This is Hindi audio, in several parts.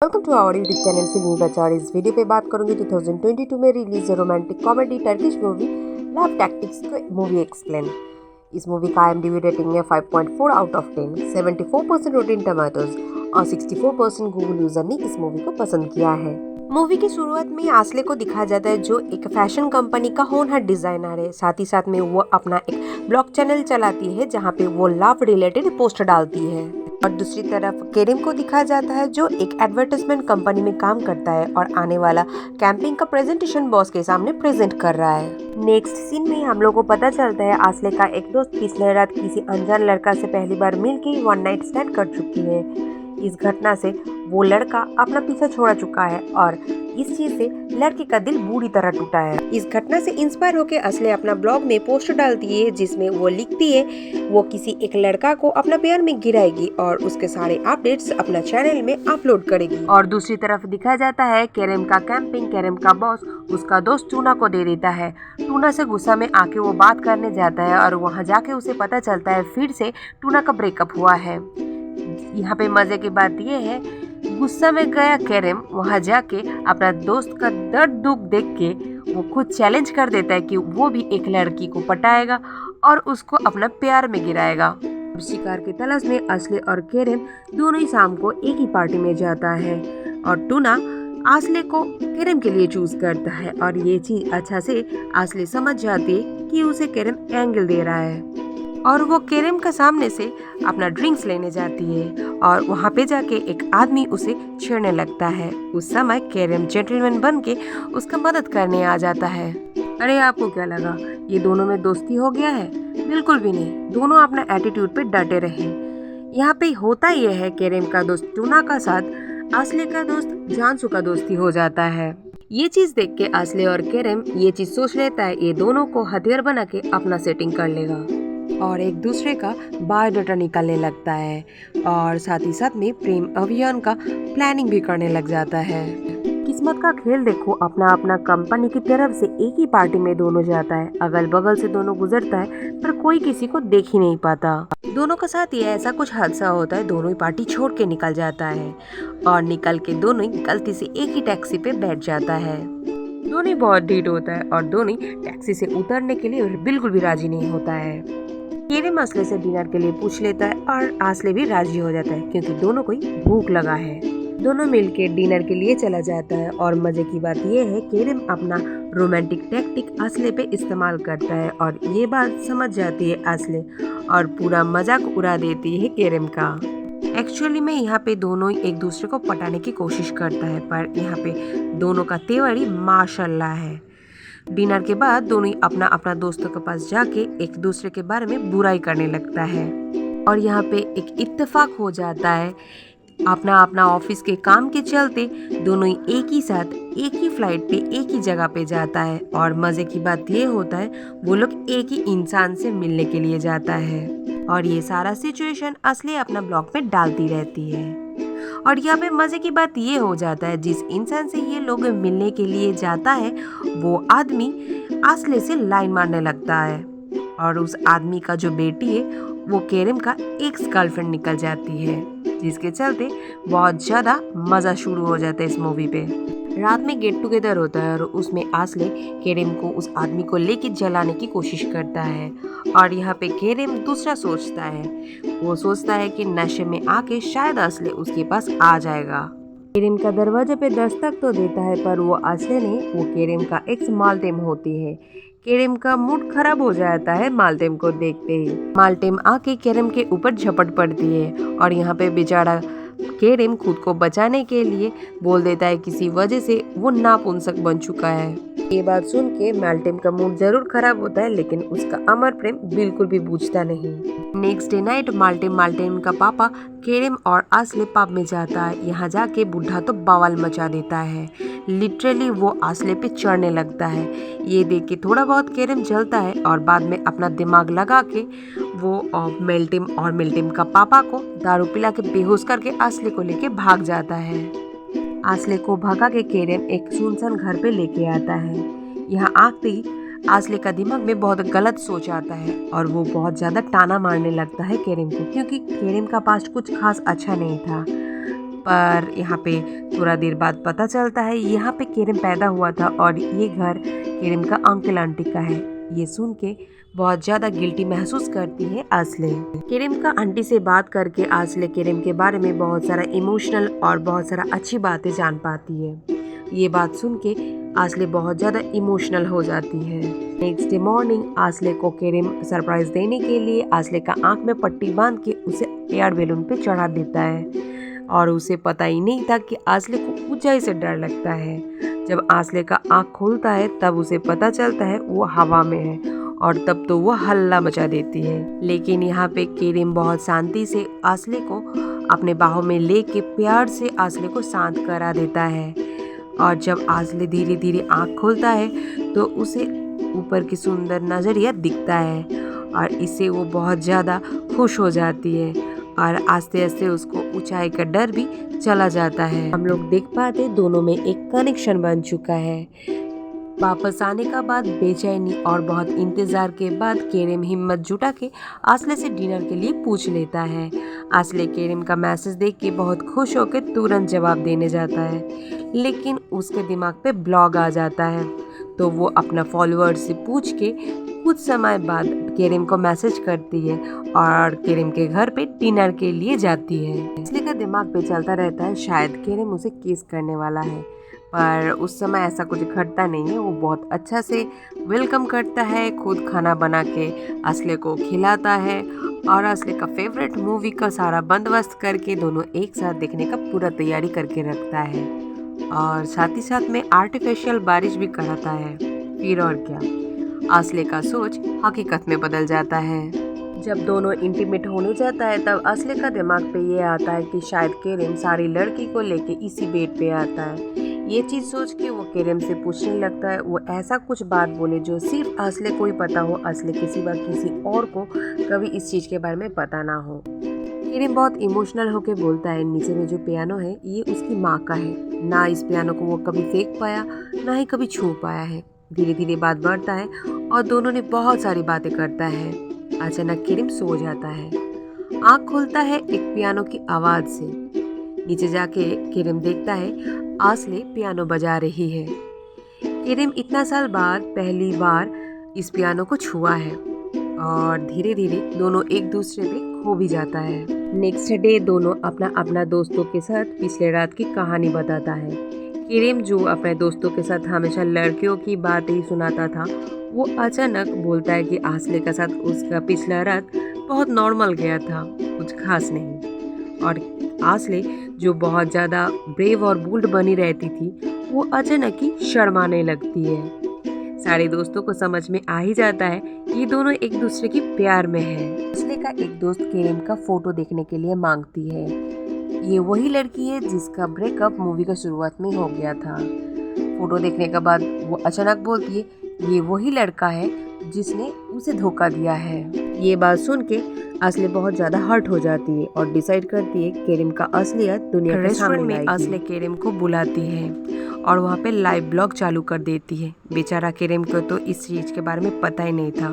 Welcome to our YouTube channel Filmy Bachcha. और इस वीडियो पे बात करूंगी 2022 में release romantic comedy Turkish movie love tactics को मूवी एक्सप्लेन। इस मूवी का IMDb रेटिंग है 5.4 आउट ऑफ 10, 74% रोटेन टमाटोज और 64% गूगल यूजर ने इस मूवी को पसंद किया है। मूवी की शुरुआत में आसले को दिखाया जाता है जो एक फैशन कंपनी का होनहार डिजाइनर है। साथ ही साथ में वो अपना एक ब्लॉग चैनल चलाती है जहाँ पे वो लव रिलेटेड पोस्ट डालती है। और दूसरी तरफ केरिम को दिखाया जाता है जो एक एडवर्टाइजमेंट कंपनी में काम करता है और आने वाला कैंपिंग का प्रेजेंटेशन बॉस के सामने प्रेजेंट कर रहा है। नेक्स्ट सीन में हम लोग को पता चलता है आसले का एक दोस्त पिछले रात किसी अनजान लड़का से पहली बार मिलके वन नाइट स्टैंड कर चुकी है। इस घटना से वो लड़का अपना पीछा छोड़ा चुका है और इस चीज से लड़के का दिल बुरी तरह टूटा है। इस घटना से इंस्पायर होकर असले अपना ब्लॉग में पोस्ट डालती है जिसमें वो लिखती है वो किसी एक लड़का को अपना प्यार में गिराएगी और उसके सारे अपडेट्स अपना चैनल में अपलोड करेगी। और दूसरी तरफ दिखाया जाता है केरिम का कैंपिंग। केरिम का बॉस उसका दोस्त टूना को दे देता है। टूना से गुस्सा में आके वो बात करने जाता है और वहाँ जाके उसे पता चलता है फिर से टूना का ब्रेकअप हुआ है। यहाँ पे मजे की बात ये है गुस्सा में गया केरिम वहाँ जाके अपना दोस्त का दर्द दुख देख के वो खुद चैलेंज कर देता है कि वो भी एक लड़की को पटाएगा और उसको अपना प्यार में गिराएगा। शिकार की तलाश में असले और केरिम दोनों ही शाम को एक ही पार्टी में जाता है और टूना आसले को केरिम के लिए चूज करता है और ये चीज अच्छा से आसले समझ जाती है कि उसे केरिम एंगल दे रहा है और वो केरिम का सामने से अपना ड्रिंक्स लेने जाती है और वहाँ पे जाके एक आदमी उसे छेड़ने लगता है। उस समय केरिम जेंटलमैन बन के उसका मदद करने आ जाता है। अरे आपको क्या लगा ये दोनों में दोस्ती हो गया है? बिल्कुल भी नहीं, दोनों अपना एटीट्यूड पे डटे रहे। यहाँ पे होता ये है केरिम का दोस्त टूना का साथ आसले का दोस्त जानसू का दोस्ती हो जाता है। ये चीज देख के आसले और केरिम ये चीज सोच लेता है ये दोनों को हथियार बना के अपना सेटिंग कर लेगा और एक दूसरे का बायोडाटा निकालने लगता है और साथ ही साथ में प्रेम अभियान का प्लानिंग भी करने लग जाता है। किस्मत का खेल देखो, अपना अपना कंपनी की तरफ से एक ही पार्टी में दोनों जाता है। अगल बगल से दोनों गुजरता है पर कोई किसी को देख ही नहीं पाता। दोनों के साथ ये ऐसा कुछ हादसा होता है दोनों ही पार्टी छोड़ के निकल जाता है और निकल के दोनों ही गलती से एक ही टैक्सी पे बैठ जाता है। दोनों ही बहुत ढीठ होता है और दोनों ही टैक्सी से उतरने के लिए बिल्कुल भी राजी नहीं होता है। केरिम आसले से डिनर के लिए पूछ लेता है और आसले भी राजी हो जाता है क्योंकि दोनों को ही भूख लगा है। दोनों मिलके डिनर के लिए चला जाता है और मजे की बात यह है केरिम अपना रोमांटिक टैक्टिक आसले पे इस्तेमाल करता है और ये बात समझ जाती है आसले और पूरा मजाक उड़ा देती है केरिम का। एक्चुअली में यहाँ पे दोनों ही एक दूसरे को पटाने की कोशिश करता है पर यहाँ पे दोनों का तेवर ही माशाल्लाह है। डिनर के बाद दोनों ही अपना अपना दोस्तों के पास जाके एक दूसरे के बारे में बुराई करने लगता है और यहाँ पे एक इत्तेफाक हो जाता है। अपना अपना ऑफिस के काम के चलते दोनों ही एक ही साथ एक ही फ्लाइट पे एक ही जगह पे जाता है और मजे की बात ये होता है वो लोग एक ही इंसान से मिलने के लिए जाता है और ये सारा सिचुएशन असली अपना ब्लॉग में डालती रहती है। और यहाँ पे मजे की बात ये हो जाता है जिस इंसान से ये लोग मिलने के लिए जाता है वो आदमी आसले से लाइन मारने लगता है और उस आदमी का जो बेटी है वो केरिम का एक्स गर्लफ्रेंड निकल जाती है जिसके चलते बहुत ज्यादा मजा शुरू हो जाता है इस मूवी पे। रात में गेट टुगेदर होता है और उसमें आसले केरिम को उस आदमी को लेके जलाने की कोशिश करता है और यहाँ पे केरिम दूसरा सोचता है। वो सोचता है कि नशे में आके शायद आसले उसके पास आ जाएगा। केरिम का दरवाजे पे दस्तक तो देता है पर वो आसले नहीं, वो केरिम का एक्स मालटेम होती है। केरिम का मूड खराब हो जाता है मालटेम को देखते ही। मालटेम आके केरिम के ऊपर झपट पड़ती है और यहाँ पे बेचारा केरिम खुद को बचाने के लिए बोल देता है किसी वजह से वो नापुंसक बन चुका है। ये बात सुन के मालटेम का मूड जरूर खराब होता है लेकिन उसका अमर प्रेम बिल्कुल भी बूझता नहीं। नेक्स्ट डे नाइट मालटेम का पापा केरिम और आसले पब में जाता है। यहाँ जाके बुढ़ा तो बवाल मचा देता है, लिटरली वो आसले पे चढ़ने लगता है। ये देख के थोड़ा बहुत केरिम जलता है और बाद में अपना दिमाग लगा के वो मेल्टिम का पापा को दारू पिला के बेहोश करके आसले को लेके भाग जाता है। आसले को भगा के केरिम एक सुनसान घर पे लेके आता है। यहाँ आते ही आसले का दिमाग में बहुत गलत सोच आता है और वो बहुत ज्यादा ताना मारने लगता है केरिम को क्योंकि केरिम का पास्ट कुछ खास अच्छा नहीं था। पर यहाँ पे थोड़ा देर बाद पता चलता है यहाँ पे केरम पैदा हुआ था और ये घर केरम का अंकल आंटी का है। ये सुन के बहुत ज़्यादा गिल्टी महसूस करती है आस्ले। केरम का आंटी से बात करके आस्ले केरम के बारे में बहुत सारा इमोशनल और बहुत सारा अच्छी बातें जान पाती है। ये बात सुन के आस्ले बहुत ज़्यादा इमोशनल हो जाती है। नेक्स्ट डे मॉर्निंग आस्ले को केरम सरप्राइज देने के लिए आस्ले का आंख में पट्टी बांध के उसे एयर बैलून पे चढ़ा देता है और उसे पता ही नहीं था कि आस्ले को ऊंचाई से डर लगता है। जब आस्ले का आंख खोलता है तब उसे पता चलता है वो हवा में है और तब तो वो हल्ला मचा देती है। लेकिन यहाँ पे केरम बहुत शांति से आस्ले को अपने बाहों में लेके प्यार से आस्ले को शांत करा देता है और जब आस्ले धीरे धीरे आंख खोलता है तो उसे ऊपर की सुंदर नजरिया दिखता है और इससे वो बहुत ज़्यादा खुश हो जाती है और आस्ते आस्ते उसको ऊंचाई का डर भी चला जाता है। हम लोग देख पाते दोनों में एक कनेक्शन बन चुका है। वापस आने का बाद बेचैनी और बहुत इंतजार के बाद केरम हिम्मत जुटा के आस्ले से डिनर के लिए पूछ लेता है। आस्ले केरम का मैसेज देख के बहुत खुश होकर तुरंत जवाब देने जाता है, लेकिन उसके दिमाग पे ब्लॉग आ जाता है तो वो अपना फॉलोअर से पूछ के कुछ समय बाद केरम को मैसेज करती है और केरम के घर पे डिनर के लिए जाती है। आस्ले का दिमाग पे चलता रहता है शायद केरम उसे किस करने वाला है, पर उस समय ऐसा कुछ घटता नहीं है। वो बहुत अच्छा से वेलकम करता है, खुद खाना बना के आस्ले को खिलाता है और आस्ले का फेवरेट मूवी का सारा बंदोबस्त करके दोनों एक साथ देखने का पूरा तैयारी करके रखता है और साथ ही साथ में आर्टिफिशियल बारिश भी कराता है। फिर और क्या, आस्ले का सोच हकीकत में बदल जाता है। जब दोनों इंटीमेट होने जाता है तब आस्ले का दिमाग पे ये आता है कि शायद केरम सारी लड़की को लेके इसी बेड पे आता है। ये चीज़ सोच के वो केरम से पूछने लगता है वो ऐसा कुछ बात बोले जो सिर्फ आस्ले को ही पता हो, आस्ले के सिवा किसी और को कभी इस चीज़ के बारे में पता ना हो। केरम बहुत इमोशनल होके बोलता है नीचे में जो पियानो है ये उसकी माँ का है, ना इस पियानो को वो कभी फेंक पाया ना ही कभी छू पाया है। धीरे धीरे बात बढ़ता है और दोनों ने बहुत सारी बातें करता है। अचानक केरम सो जाता है, आँख खुलता है एक पियानो की आवाज़ से। नीचे जाके केरम देखता है आस्ले पियानो बजा रही है। केरम इतना साल बाद पहली बार इस पियानो को छुआ है और धीरे धीरे दोनों एक दूसरे पे खो भी जाता है। नेक्स्ट डे दोनों अपना अपना दोस्तों के साथ पिछले रात की कहानी बताता है। केरम जो अपने दोस्तों के साथ हमेशा लड़कियों की बात ही सुनाता था, वो अचानक बोलता है कि आस्ले के साथ उसका पिछला रात बहुत नॉर्मल गया था, कुछ खास नहीं। और आस्ले जो बहुत ज़्यादा ब्रेव और बोल्ड बनी रहती थी वो अचानक ही शर्माने लगती है। सारे दोस्तों को समझ में आ ही जाता है ये दोनों एक दूसरे की प्यार में है। आस्ले का एक दोस्त केरम का फोटो देखने के लिए मांगती है। ये वही लड़की है जिसका ब्रेकअप मूवी का शुरुआत में हो गया था। फोटो देखने के बाद वो अचानक बोलती है ये वही लड़का है जिसने उसे धोखा दिया है। ये बात सुन के आस्ले बहुत ज्यादा हर्ट हो जाती है और डिसाइड करती है केरम का असलियत दुनिया के सामने में आस्ले केरम को बुलाती है और वहाँ पे लाइव ब्लॉग चालू कर देती है। बेचारा केरम को तो इस चीज के बारे में पता ही नहीं था।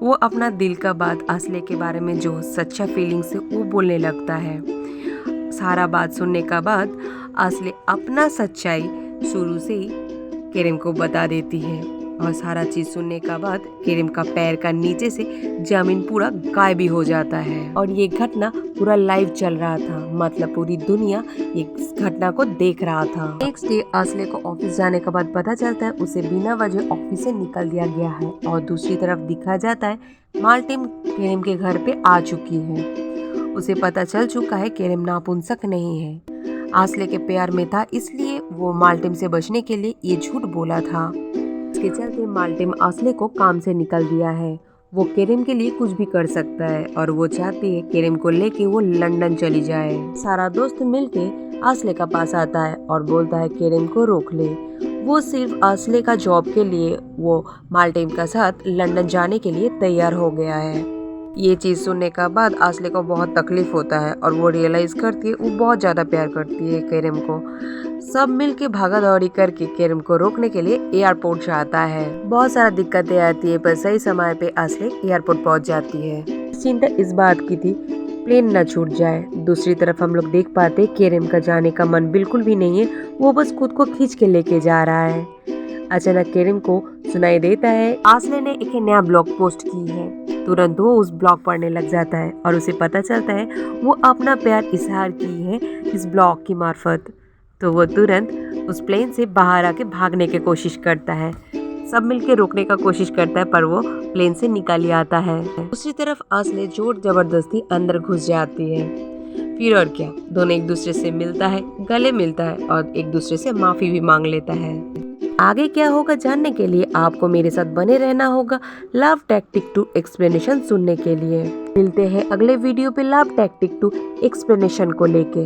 वो अपना दिल का बात आस्ले के बारे में जो सच्चा फीलिंग्स है वो बोलने लगता है। सारा बात सुनने का बाद आस्ले अपना सच्चाई शुरू से ही केरम को बता देती है और सारा चीज सुनने का बाद केरम का पैर का नीचे से जमीन पूरा गायब भी हो जाता है। और ये घटना पूरा लाइव चल रहा था, मतलब पूरी दुनिया इस घटना को देख रहा था। नेक्स्ट डे आस्ले को ऑफिस जाने के बाद पता चलता है उसे बिना वजह ऑफिस से निकल दिया गया है और दूसरी तरफ दिखा जाता है माल्टेम केरम के घर पे आ चुकी है। उसे पता चल चुका है केरम नापुंसक नहीं है, आस्ले के प्यार में था, इसलिए वो माल्टेम से बचने के लिए ये झूठ बोला था। इसके चलते माल्टेम आस्ले को काम से निकल दिया है। वो केरम के लिए कुछ भी कर सकता है और वो चाहती है केरम को लेके वो लंदन चली जाए। सारा दोस्त मिलके आस्ले का पास आता है और बोलता है केरम को रोक ले। वो सिर्फ आस्ले का जॉब के लिए वो माल्टेम का साथ लंदन जाने के लिए तैयार हो गया है। ये चीज़ सुनने का बाद आस्ले को बहुत तकलीफ होता है और वो रियलाइज करती है वो बहुत ज़्यादा प्यार करती है केरम को। सब मिलके भागा दौड़ी करके केरम को रोकने के लिए एयरपोर्ट जाता है। बहुत सारा दिक्कतें आती है पर सही समय पे आस्ले एयरपोर्ट पहुंच जाती है। चिंता इस बात की थी प्लेन न छूट जाए। दूसरी तरफ हम लोग देख पाते केरम का जाने का मन बिल्कुल भी नहीं है, वो बस खुद को खींच के लेके जा रहा है। अचानक केरम को सुनाई देता है आसले ने एक नया ब्लॉग पोस्ट की है। तुरंत वो उस ब्लॉग पढ़ने लग जाता है और उसे पता चलता है वो अपना प्यार इजहार की है इस ब्लॉग की मार्फत। तो वो तुरंत उस प्लेन से बाहर आके भागने की कोशिश करता है। सब मिलके रोकने का कोशिश करता है पर वो प्लेन से निकल ही आता है। दूसरी तरफ आसले जोर जबरदस्ती अंदर घुस जाती है। फिर और क्या, दोनों एक दूसरे से मिलता है, गले मिलता है और एक दूसरे से माफी भी मांग लेता है। आगे क्या होगा जानने के लिए आपको मेरे साथ बने रहना होगा लव टैक्टिक 2 एक्सप्लेनेशन सुनने के लिए। मिलते हैं अगले वीडियो पे लव टैक्टिक 2 एक्सप्लेनेशन को लेके।